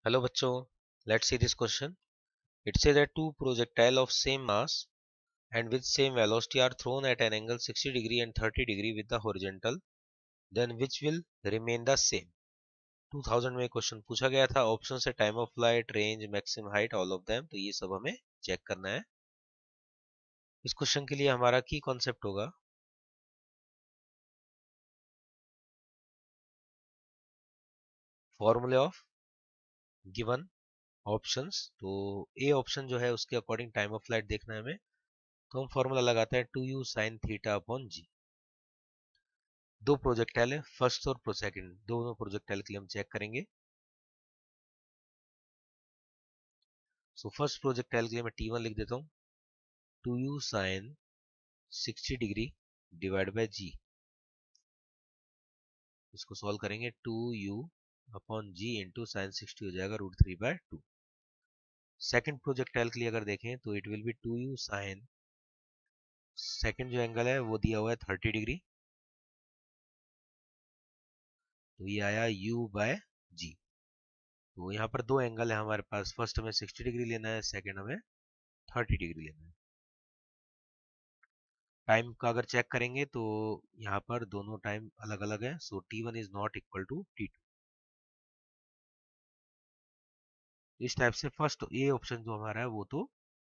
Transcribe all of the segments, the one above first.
Hello बच्चों, let's see this question. It says that two projectile of same mass and with same velocity are thrown at an angle 60 degree and 30 degree with the horizontal, then which will remain the same? 2000 में question पूछा गया था. Option है time of flight, range, maximum height, all of them. तो ये सब हमें check करना है. इस क्वेश्चन के लिए हमारा की कॉन्सेप्ट होगा फॉर्मूले ऑफ गिवन ऑप्शंस. तो ए ऑप्शन जो है उसके अकॉर्डिंग टाइम ऑफ फ्लाइट देखना है हमें. तो हम फॉर्मूला लगाते हैं 2u sin थीटा अपॉन जी. दो प्रोजेक्टाइल है, फर्स्ट और सेकंड, दोनों प्रोजेक्टाइल के लिए हम चेक करेंगे. सो फर्स्ट प्रोजेक्टाइल के लिए मैं T1 लिख देता हूँ. 2u sine 60 degree divide by G. इसको सॉल्व करेंगे. 2u अपॉन जी इंटू साइन 60 हो जाएगा √3/2. सेकंड प्रोजेक्टाइल के लिए अगर देखें तो it will be 2u sine, second जो एंगल है वो दिया हुआ है 30 डिग्री. तो ये आया u बाय जी. तो यहाँ पर दो एंगल है हमारे पास. फर्स्ट हमें 60 डिग्री लेना है, सेकंड हमें 30 डिग्री लेना है. टाइम का अगर चेक करेंगे तो यहाँ पर दोनों टाइम अलग अलग है. So T1 is not equal to T2. इस टाइप से फर्स्ट ए ऑप्शन जो हमारा है वो तो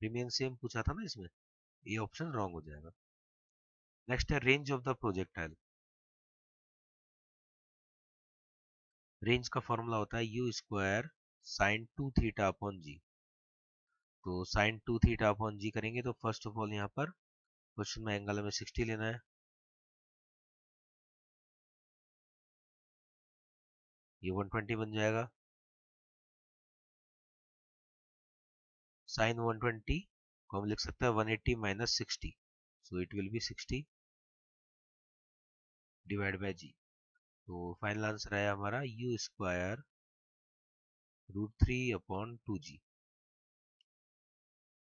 रिमेन सेम पूछा था ना, इसमें ए ऑप्शन रॉन्ग हो जाएगा. नेक्स्ट है range of the projectile. Range का फॉर्मूला होता है U square sine 2 theta upon G. तो साइन 2 थीटा अपॉन जी करेंगे तो फर्स्ट ऑफ ऑल यहाँ पर क्वेश्चन में एंगल हमें 60 लेना है. ये 120 बन जाएगा. साइन 120 को हम लिख सकते हैं 180 minus 60. So it will be 60 divide by G. तो फाइनल आंसर आया हमारा यू स्क्वायर √3/2g.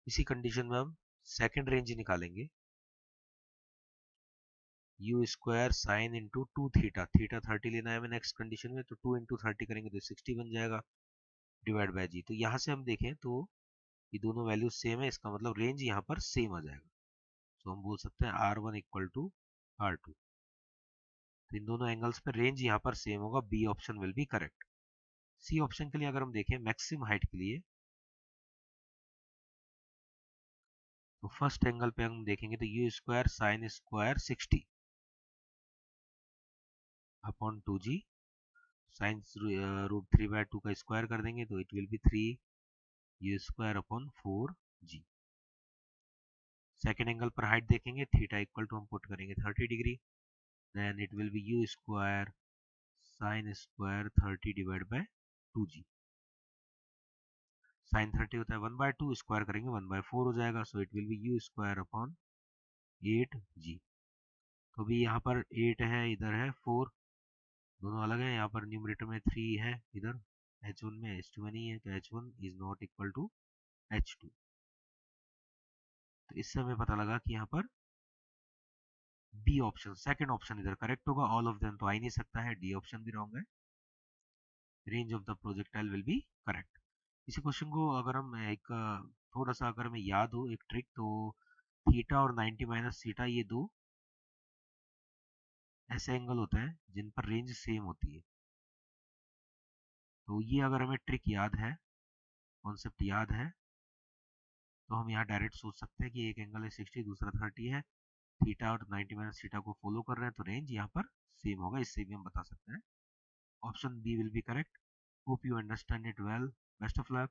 इसी कंडीशन में हम सेकंड रेंज निकालेंगे. You square sine into 2 theta, theta 30 लेना है हमें नेक्स्ट कंडीशन में. तो 2 इंटू 30 करेंगे तो 60 बन जाएगा डिवाइड बाय जी. तो यहाँ से हम देखें तो ये दोनों वैल्यूज सेम है, इसका मतलब रेंज यहाँ पर सेम आ जाएगा. तो हम बोल सकते हैं R1 इक्वल टू R2. तो इन दोनों एंगल्स पर रेंज यहाँ पर सेम होगा. B option will be correct. C option के लिए अगर हम देखें मैक्सिमम हाइट के लिए, तो फर्स्ट एंगल पे हम देखेंगे तो u square sine square 60 upon 2g. Sine √3/2 का स्क्वायर कर देंगे तो it will be 3u square upon 4g. Second angle पर हाइट देखेंगे, थीटा इक्वल टू हम पुट करेंगे 30 degree. Then it will be u square sine square 30 divide by 2g. Sine 30 होता है 1/2, स्क्वायर करेंगे 1/4 हो जाएगा. So it will be u square upon 8g. तो भी यहाँ पर 8 है, इधर है 4, दोनों अलग है. यहाँ पर न्यूमरेटर में 3 है, इधर h1 में h2 में नहीं है. तो h1 is not equal to h2. तो इससे हमें पता लगा कि यहाँ पर बी ऑप्शन, सेकंड ऑप्शन इधर करेक्ट होगा. ऑल ऑफ देम तो आ ही नहीं सकता है. डी ऑप्शन भी रॉन्ग है. Range of the projectile will be correct. इसी क्वेश्चन को अगर हम एक थोड़ा सा अगर हमें याद हो एक ट्रिक, तो थीटा और 90 माइनस थीटा ये दो ऐसे एंगल होते हैं जिन पर रेंज सेम होती है. तो ये अगर हमें ट्रिक याद है, कॉन्सेप्ट याद है, तो हम यहाँ डायरेक्ट सोच सकते हैं कि एक एंगल है 60, दूसरा 30 है. थीटा और 90 माइनस थीटा को फॉलो कर रहे हैं तो रेंज यहाँ पर सेम होगा. इससे भी हम बता सकते हैं. Option B will be correct. Hope you understand it well. Best of luck.